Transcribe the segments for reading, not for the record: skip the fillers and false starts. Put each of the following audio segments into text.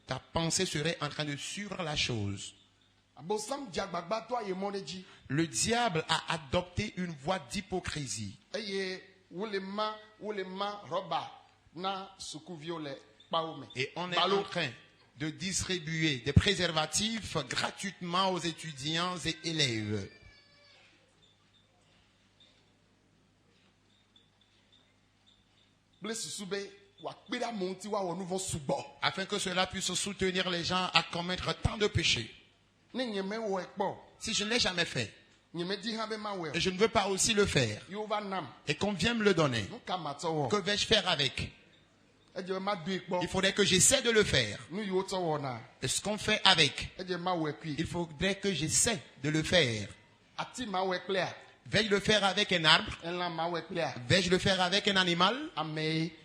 Ta pensée serait en train de suivre la chose. Le diable a adopté une voie d'hypocrisie. Et on est en train de distribuer des préservatifs gratuitement aux étudiants et élèves. Afin que cela puisse soutenir les gens à commettre tant de péchés. Si je ne l'ai jamais fait, et je ne veux pas aussi le faire, et qu'on vient me le donner, que vais-je faire avec? Il faudrait que j'essaie de le faire. Et ce qu'on fait avec, il faudrait que j'essaie de le faire. Vais-je le faire avec un arbre? Vais-je le faire avec un animal?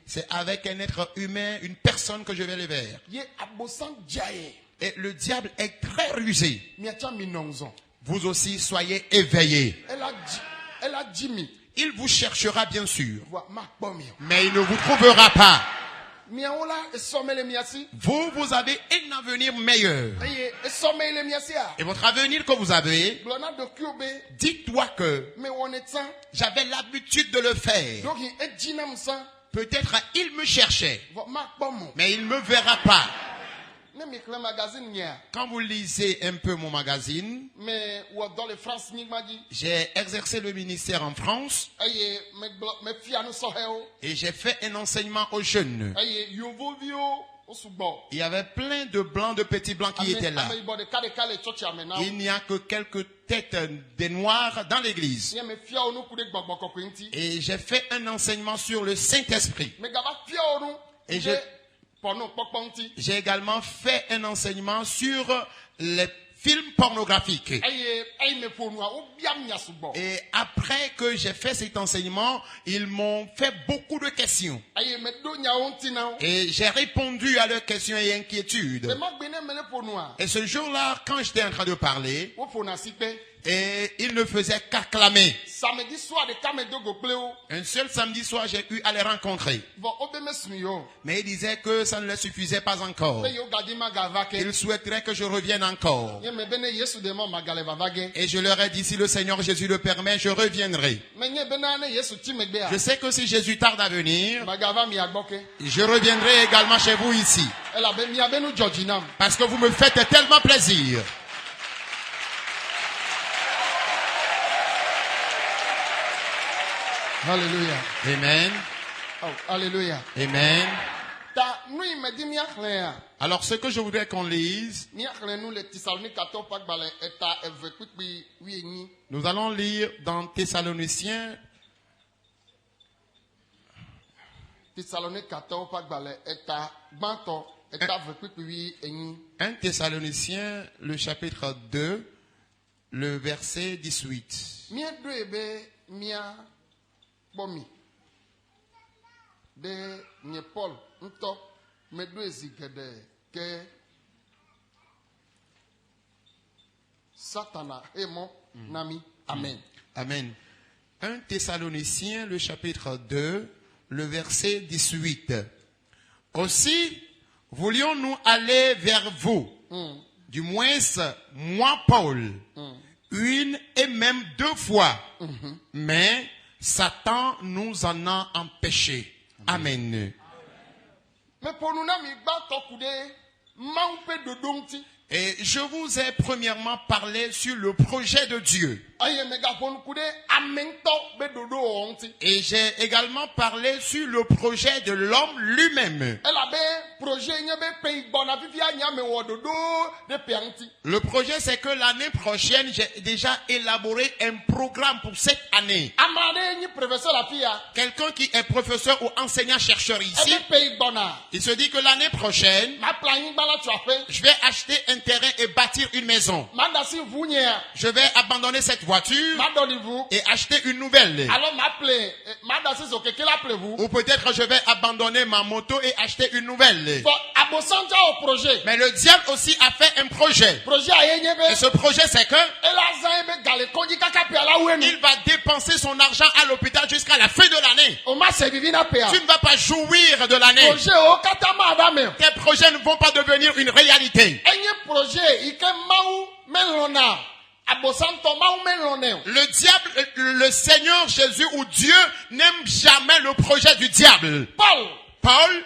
C'est avec un être humain, une personne que je vais le faire. Et le diable est très rusé. Vous aussi, soyez éveillés. Il vous cherchera bien sûr, mais il ne vous trouvera pas. Vous avez un avenir meilleur. Et votre avenir que vous avez, dites-toi que j'avais l'habitude de le faire. Peut-être il me cherchait, mais il ne me verra pas. Quand vous lisez un peu mon magazine, j'ai exercé le ministère en France et j'ai fait un enseignement aux jeunes. Il y avait plein de blancs, de petits blancs qui étaient là. Il n'y a que quelques têtes des noirs dans l'église. Et j'ai fait un enseignement sur le Saint-Esprit. Et j'ai également fait un enseignement sur les films pornographiques. Et après que j'ai fait cet enseignement, ils m'ont fait beaucoup de questions. Et j'ai répondu à leurs questions et inquiétudes. Et ce jour-là, quand j'étais en train de parler, et il ne faisait qu'acclamer. Un seul samedi soir, j'ai eu à les rencontrer. Mais il disait que ça ne leur suffisait pas encore. Il souhaiterait que je revienne encore. Et je leur ai dit, si le Seigneur Jésus le permet, je reviendrai. Je sais que si Jésus tarde à venir, je reviendrai également chez vous ici. Parce que vous me faites tellement plaisir. Alléluia. Amen. Oh, alléluia. Amen. Alors ce que je voudrais qu'on lise, nous allons lire dans Thessaloniciens. 1 Thessaloniciens, le chapitre 2, le verset 18. De nye Paul nto medo ezigede ke Satana emo nami. Amen. Amen. 1 Thessaloniciens, le chapitre 2, le verset 18. Aussi, voulions-nous aller vers vous, du moins moi Paul, une et même deux fois, mais Satan nous en a empêchés. Amen. Et je vous ai premièrement parlé sur le projet de Dieu. Et j'ai également parlé sur le projet de l'homme lui-même. Le projet, c'est que l'année prochaine, j'ai déjà élaboré un programme pour cette année. Quelqu'un qui est professeur ou enseignant-chercheur ici, il se dit que l'année prochaine, je vais acheter un terrain et bâtir une maison. Je vais abandonner cette voiture et acheter une nouvelle. Ou peut-être je vais abandonner ma moto et acheter une nouvelle. Mais le diable aussi a fait un projet. Et ce projet, c'est que il va dépenser son argent à l'hôpital jusqu'à la fin de l'année. Tu ne vas pas jouir de l'année. Tes projets ne vont pas devenir une réalité. Le diable, le Seigneur Jésus ou Dieu n'aime jamais le projet du diable. Paul,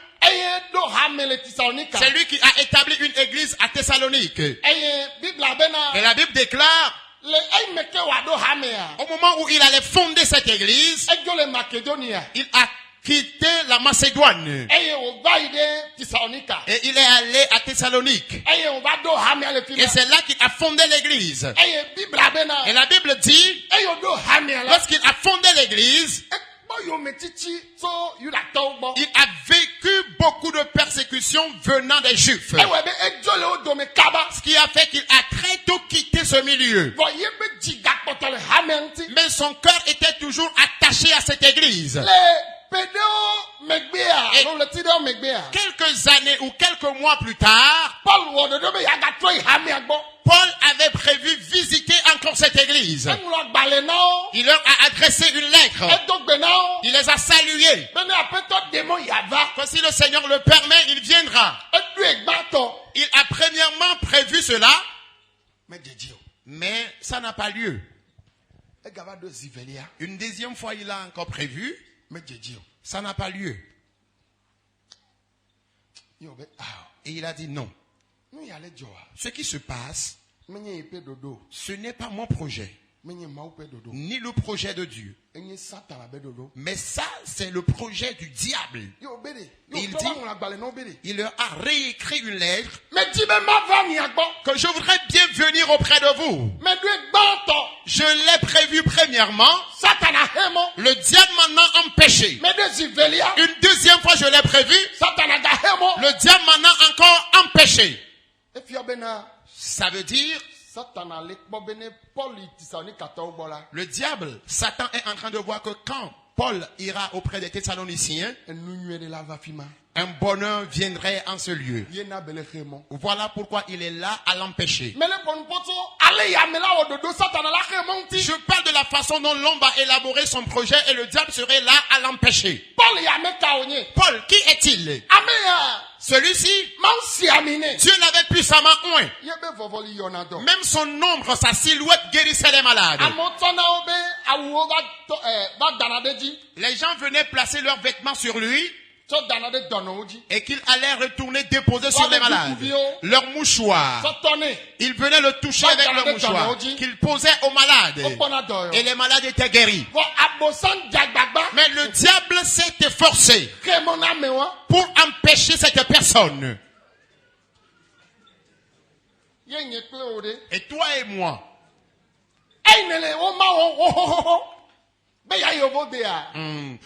c'est lui qui a établi une église à Thessalonique. Et la Bible déclare, au moment où il allait fonder cette église, il a quitté la Macédoine. Et il est allé à Thessalonique. Et c'est là qu'il a fondé l'église. Et la Bible dit, lorsqu'il a fondé l'église, il a vécu beaucoup de persécutions venant des Juifs. Ce qui a fait qu'il a très tôt quitté ce milieu. Mais son cœur était toujours attaché à cette église. Et quelques années ou quelques mois plus tard, Paul avait prévu visiter encore cette église. Il leur a adressé une lettre. Il les a salués. Que si le Seigneur le permet, il viendra. Il a premièrement prévu cela, mais ça n'a pas lieu. Une deuxième fois, il a encore prévu, mais ça n'a pas lieu. Et il a dit non. Ce qui se passe, ce n'est pas mon projet, ni le projet de Dieu. Mais ça, c'est le projet du diable. Et il leur a réécrit une lettre que je voudrais bien venir auprès de vous. Je l'ai prévu premièrement. Le diable m'en a empêché. Une deuxième fois, je l'ai prévu. Le diable m'en a encore empêché. Ça veut dire, le diable, Satan est en train de voir que quand Paul ira auprès des Thessaloniciens, un bonheur viendrait en ce lieu. Voilà pourquoi il est là à l'empêcher. Je parle de la façon dont l'homme va élaborer son projet et le diable serait là à l'empêcher. Paul, qui est-il? Celui-ci, Dieu l'avait puissamment oint. Même son ombre, sa silhouette guérissait les malades. Les gens venaient placer leurs vêtements sur lui et qu'il allait retourner déposer sur les malades leur mouchoir. Ils venaient le toucher avec leur mouchoir qu'ils posaient aux malades et les malades étaient guéris. Mais le diable s'est efforcé pour empêcher cette personne. Et toi et moi,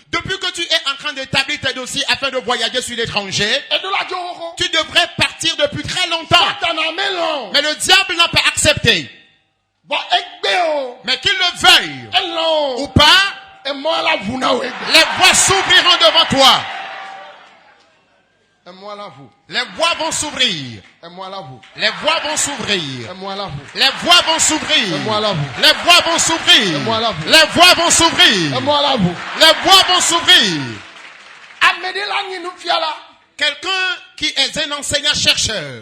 depuis que tu es en train d'établir tes dossiers afin de voyager sur l'étranger, tu devrais partir depuis très longtemps. Mais le diable n'a pas accepté. Mais qu'il le veuille ou pas, les voies s'ouvriront devant toi. Les voies vont s'ouvrir. Les voies vont s'ouvrir. Les voies vont s'ouvrir. Les voies vont s'ouvrir. Les voies vont s'ouvrir. Les voies vont s'ouvrir. Quelqu'un qui est un enseignant-chercheur,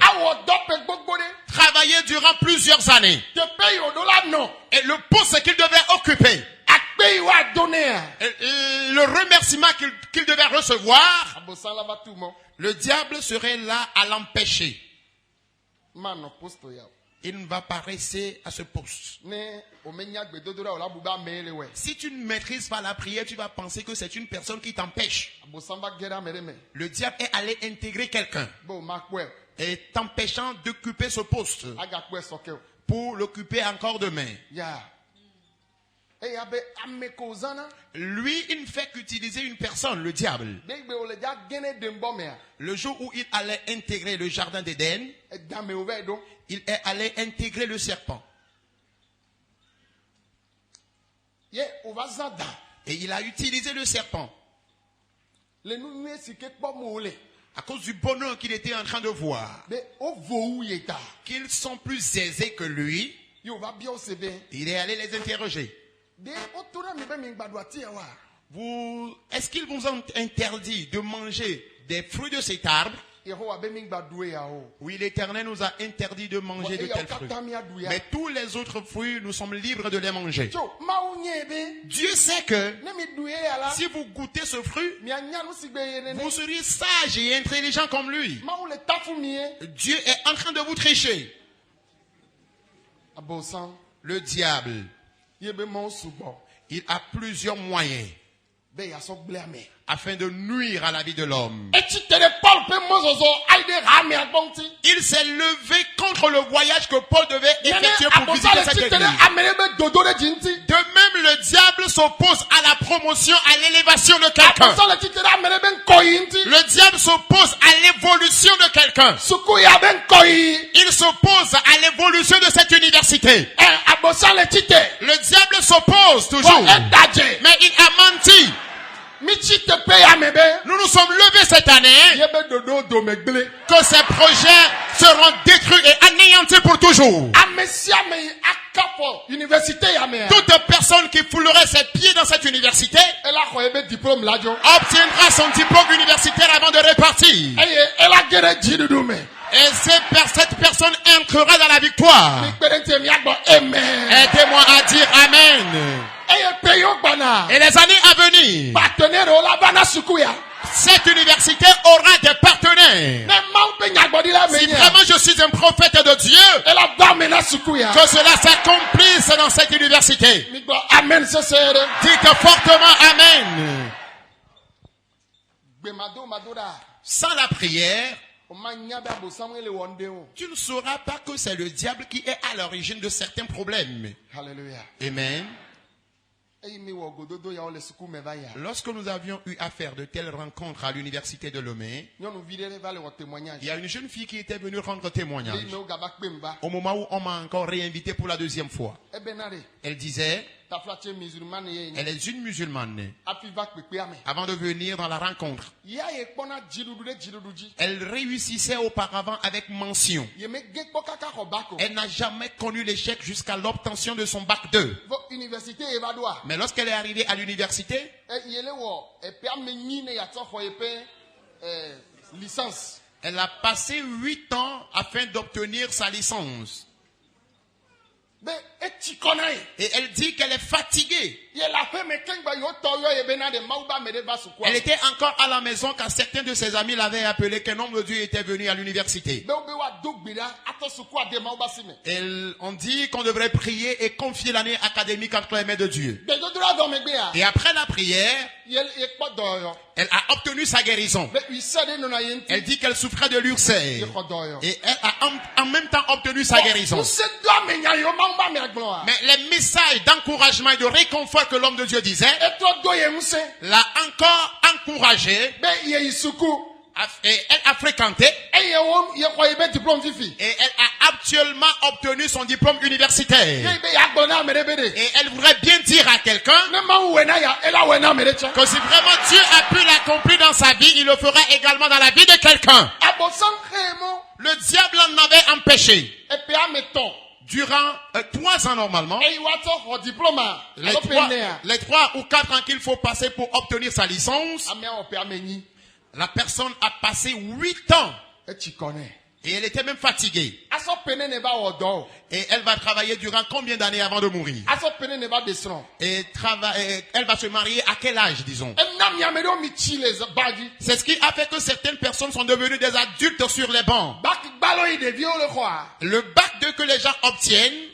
travaillé durant plusieurs années, et le poste qu'il devait occuper, le remerciement qu'il devait recevoir, le diable serait là à l'empêcher. Il ne va pas rester à ce poste. Si tu ne maîtrises pas la prière, tu vas penser que c'est une personne qui t'empêche. Le diable est allé intégrer quelqu'un et t'empêchant d'occuper ce poste pour l'occuper encore demain. Lui, il ne fait qu'utiliser une personne, le diable. Le jour où il allait intégrer le jardin d'Éden, il est allé intégrer le serpent. Et il a utilisé le serpent À cause du bonheur qu'il était en train de voir. Mais au voou yeta. Qu'ils sont plus aisés que lui. Yo va bien se bien. Il est allé les interroger. De otora me be mi gbadua ti wa. Est-ce qu'ils vous ont interdit de manger des fruits de cet arbre? Oui, l'Éternel nous a interdit de manger de tels fruits. Mais tous les autres fruits, nous sommes libres de les manger. Dieu sait que si vous goûtez ce fruit, vous seriez sage et intelligent comme lui. Dieu est en train de vous tricher. Le diable, il a plusieurs moyens afin de nuire à la vie de l'homme. Il s'est levé contre le voyage que Paul devait effectuer pour visiter cette église. De même, le diable s'oppose à la promotion, à l'élévation de quelqu'un. Le diable s'oppose à l'évolution de quelqu'un. Il s'oppose à l'évolution de cette université. Le diable s'oppose toujours. Mais il a menti. Nous nous sommes levés cette année que ces projets seront détruits et anéantis pour toujours. Toute personne qui foulerait ses pieds dans cette université obtiendra son diplôme universitaire avant de repartir. Et cette personne entrera dans la victoire. Aidez-moi à dire Amen. Et les années à venir, cette université aura des partenaires. Si vraiment je suis un prophète de Dieu, que cela s'accomplisse dans cette université. Dites fortement Amen. Sans la prière, tu ne sauras pas que c'est le diable qui est à l'origine de certains problèmes. Alléluia. Amen. Lorsque nous avions eu à faire de telles rencontres à l'université de Lomé, il y a une jeune fille qui était venue rendre témoignage. Au moment où on m'a encore réinvité pour la deuxième fois, elle disait, elle est une musulmane. Avant de venir dans la rencontre, elle réussissait auparavant avec mention. Elle n'a jamais connu l'échec jusqu'à l'obtention de son bac 2. Mais lorsqu'elle est arrivée à l'université, elle a passé 8 ans afin d'obtenir sa licence. Et elle dit qu'elle est fatiguée. Elle était encore à la maison quand certains de ses amis l'avaient appelé qu'un homme de Dieu était venu à l'université. On dit qu'on devrait prier et confier l'année académique entre les mains de Dieu. Et après la prière, elle a obtenu sa guérison. Elle dit qu'elle souffrait de l'ulcère. Et elle a en même temps obtenu sa guérison. Mais les messages d'encouragement et de réconfort que l'homme de Dieu disait l'a encore encouragée. Et elle a fréquenté. Et elle a actuellement obtenu son diplôme universitaire. Et elle voudrait bien dire à quelqu'un que si vraiment Dieu a pu l'accomplir dans sa vie, il le fera également dans la vie de quelqu'un. Le diable en avait empêché. Durant 3 ans normalement, les 3 ou 4 ans qu'il faut passer pour obtenir sa licence, la personne a passé 8 ans. Et elle était même fatiguée. Et elle va travailler durant combien d'années avant de mourir? Et elle va se marier à quel âge, disons? C'est ce qui a fait que certaines personnes sont devenues des adultes sur les bancs. Le bac 2 que les gens obtiennent,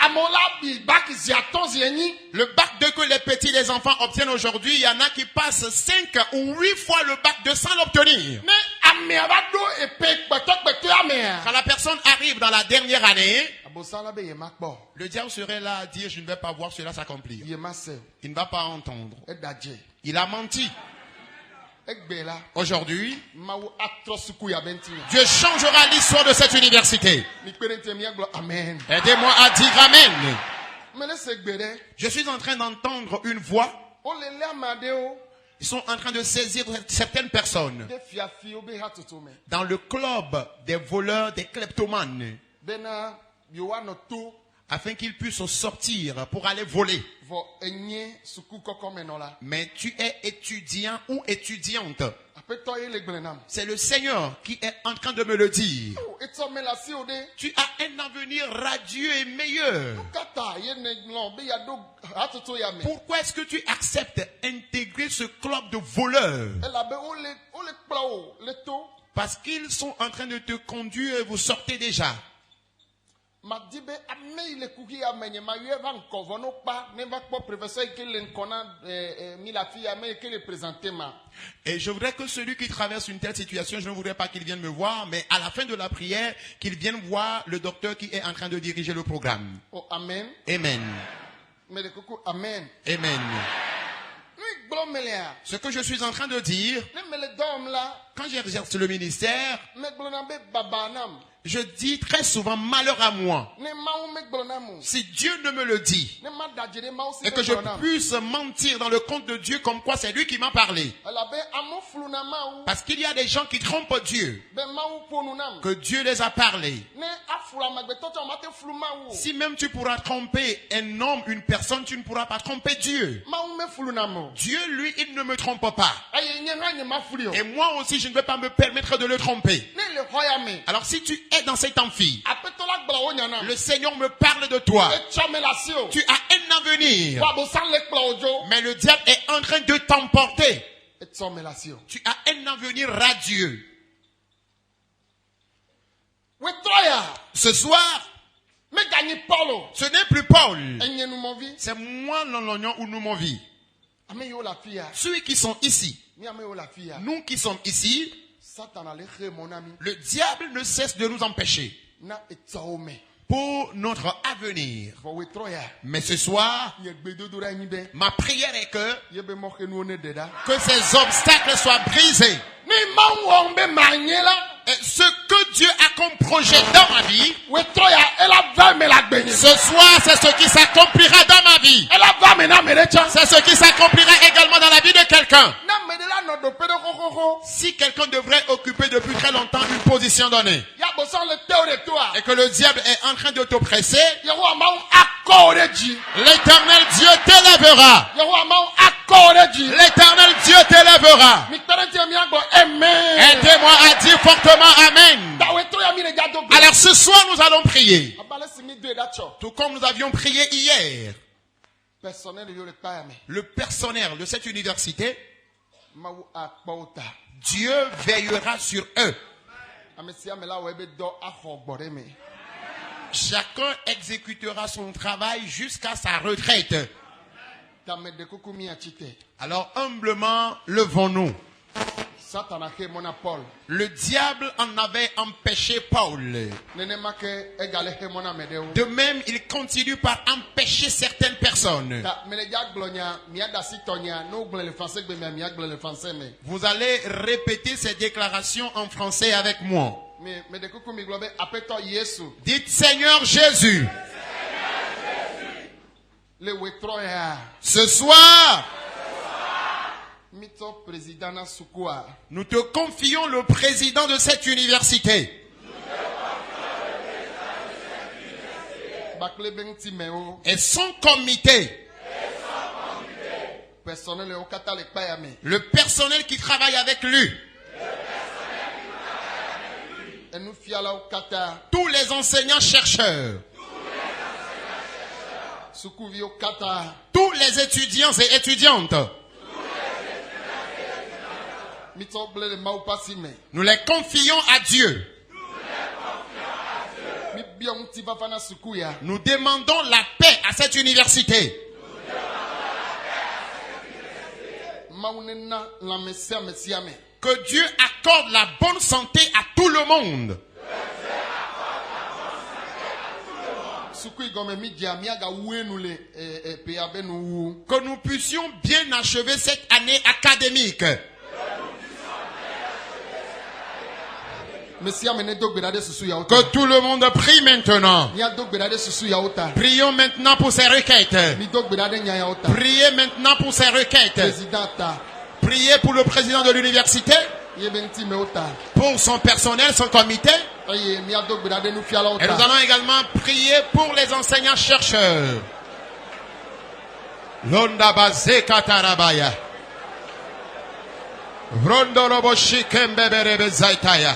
le bac 2 que les petits, les enfants obtiennent aujourd'hui, il y en a qui passent 5 ou 8 fois le bac 2 sans l'obtenir. Quand la personne arrive dans la dernière année, le diable serait là à dire, je ne vais pas voir cela s'accomplir. Il ne va pas entendre. Il a menti. Aujourd'hui, Dieu changera l'histoire de cette université. Aidez-moi à dire Amen. Je suis en train d'entendre une voix. Ils sont en train de saisir certaines personnes de fiafi obe ha toto me dans le club des voleurs, des kleptomanes, bena yowa no to afin qu'ils puissent sortir pour aller voler. vo enye suku koko me no la Mais tu es étudiant ou étudiante. apeto ye le gbenam C'est le Seigneur qui est en train de me le dire. eto me la si ode Tu as un avenir radieux et meilleur. kata ye ne lo be ya do ha toto ya me Pourquoi est-ce que tu acceptes d'intégrer ce club de voleurs? ela be ole kpla o le to Parce qu'ils sont en train de te conduire et vous sortez déjà. madibe ame ile kuki ya menye ma ye va nkovo no pa ne va kpo professeur ike le nkona mi la fille ame ike le présenter ma Et je voudrais que celui qui traverse une telle situation, je ne voudrais pas qu'il vienne me voir, mais à la fin de la prière, qu'il vienne voir le docteur qui est en train de diriger le programme. oh amen Amen. me de kuku amen Amen. ni gbo melea Ce que je suis en train de dire, ne me le dom la quand j'exerce le ministère, me gbo na be baba nam je dis très souvent malheur à moi. ne mawu me gbo na mu Si Dieu ne me le dit, ne ma dajere mawu si et que je gbo na puisse mentir dans le compte de Dieu comme quoi c'est lui qui m'a parlé. ela be amo flu na mawu Parce qu'il y a des gens qui trompent Dieu, be mawu ponu nam que Dieu les a parlé. ne afula magbeto to ma te flu mawu Si même tu pourras tromper un homme, une personne, tu ne pourras pas tromper Dieu. mawu me flu na mo Dieu, lui, il ne me trompe pas. aye nye ha nye ma flu o Et moi aussi, je ne vais pas me permettre de le tromper. ne le hoya me Alors si tu es dans cet amphi, apeto la gbo o nyana le Seigneur me parle de toi. e chome la si o Tu as un avenir, babo san le gbo ojo mais le diable est en train de t'emporter. e chome la si o Tu as un avenir radieux. we troya Ce soir, me gagner Paulo ce n'est plus Paul. enye nu mo vi C'est moi l'oignon ou nous mon vie. ame yo la fia Ceux qui sont ici, mi ame yo la fia nous qui sommes ici, satan ale khe mon ami le diable ne cesse de nous empêcher na e tso me pour notre avenir. vo we troya Mais ce soir, ye gbedodo ra yin be ma prière est ye be mo khe nu one deda que ces obstacles soient brisés. ni ma won be manyela Et ce que Dieu a comme projet dans ma vie, we troya ela va me la gbenye ce soir, c'est ce qui s'accomplira dans ma vie. ela va me na me re cha C'est ce qui s'accomplira également dans la vie de quelqu'un. na me de la no do pedo kokoko Si quelqu'un devrait occuper depuis très longtemps une position donnée, ya bo san le teo de toi et que le diable est en train de t'oppresser, yehowa ma akore ji l'Éternel Dieu t'élèvera. yehowa ma akore ji L'Éternel Dieu t'élèvera. mi parenti mi agbo amen Aidez-moi à dire fortement Amen. da we troya mi re ja do Alors ce soir, nous allons prier. abale simi do da cho Tout comme nous avions prié hier. personnel yo le pa me Le personnel de cette université, mawu akpota Dieu veillera sur eux. amesia me la we be do aho gbore me Chacun exécutera son travail jusqu'à sa retraite. ta me de kuku mi achite Alors humblement, levons-nous. satan a ke mona Paul Le diable en avait empêché Paul. nene make egale he mona me de o De même, il continue par empêcher certaines personnes. ta me le ja glonya mi ada sitonya no gble le français gbe mi agble le français me Vous allez répéter ces déclarations en français avec moi. me de kuku mi globe apeto yesu Dites Seigneur Jésus, le we troya ce soir, mito président na sukua nous te confions le président de cette université. bakle ben ti me o Et son comité, personnel o kata le pa ya me le personnel qui travaille avec lui, enu fiala o kata tous les enseignants chercheurs, sukuvi o kata tous les étudiants et étudiantes, mito ble le mau pasi me nous les confions à Dieu. mi bion ti va fana sukuya Nous demandons la paix à cette université. maunena la mesia mesia me Que Dieu accorde la bonne santé à tout le monde. sukui gome mi dia mi aga wenu le pe abenu wu Que nous puissions bien achever cette année académique. mesia me ne dogbeda de susu ya Que tout le monde prie maintenant. mi adogbeda de susu ya ota Prions maintenant pour ces requêtes. mi dogbeda de nya ya ota Priez maintenant pour ces requêtes. président ta prier pour le président de l'université, pour son personnel, son comité. Et nous allons également prier pour les enseignants-chercheurs. Londa baze katarabaya. Rondorobo shikembebere bezaitaya.